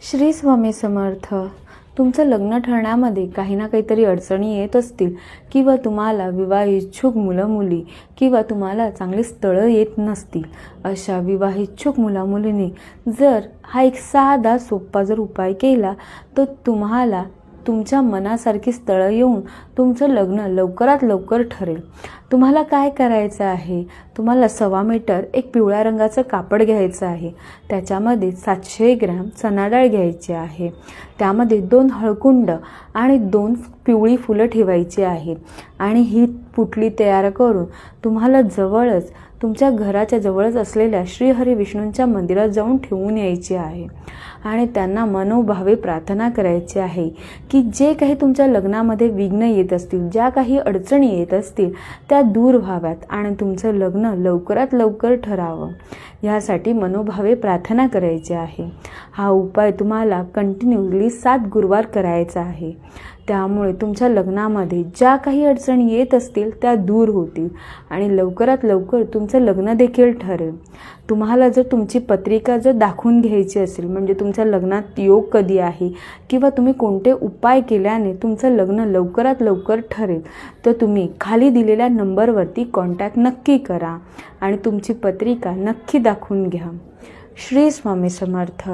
श्री स्वामी समर्थ. तुमचं लग्न ठरण्यामध्ये काही ना काहीतरी अडचणी येत असतील किंवा तुम्हाला विवाह इच्छुक मुलं मुली किंवा तुम्हाला चांगली स्थळं येत नसतील. अशा विवाह इच्छुक मुला मुलींनी जर हा एक साधा सोपा जर उपाय केला तर तुम्हाला तुमच्या मनासारखी स्थळं येऊन तुमचं लग्न लवकरात लवकर ठरेल. तुम्हाला काय करायचं आहे, तुम्हाला 1.25 मीटर एक पिवळ्या रंगाचं कापड घ्यायचं आहे. त्याच्यामध्ये 700 ग्रॅम चणा डाळ घ्यायची आहे. त्यामध्ये 2 हळकुंड आणि 2 पिवळी फुलं ठेवायची आहेत. आणि ही पुटली तयार करून तुम्हाला जवळच तुमच्या घराच्या जवळच असलेल्या श्री हरी विष्णूंच्या मंदिरात जाऊन ठेवून यायची आहे. आणि त्यांना मनोभावे प्रार्थना करायची आहे की जे काही तुमच्या लग्नामध्ये विघ्न येत असतील, ज्या काही अडचणी येत असतील त्या दूर व्हाव्यात आणि तुमचं लग्न लवकरात लवकर ठरावं, ह्यासाठी मनोभावे प्रार्थना करायची आहे. हा उपाय तुम्हाला कंटिन्यूअसली 7 गुरुवार करायचा आहे. त्यामुळे तुमच्या लग्नामध्ये ज्या काही अडचणी येत असतील त्या दूर होतील आणि लवकरात लवकर तुमचं लग्न देखील ठरेल. तुम्हाला जर तुमची पत्रिका जर दाखवून घ्यायची असेल, म्हणजे तुमच्या लग्नात योग कधी आहे किंवा तुम्ही कोणते उपाय केल्याने तुमचं लग्न लवकरात लवकर ठरेल, तर तुम्ही खाली दिलेल्या नंबरवरती कॉन्टॅक्ट नक्की करा आणि तुमची पत्रिका नक्की दाखवून घ्या. श्री स्वामी समर्थ.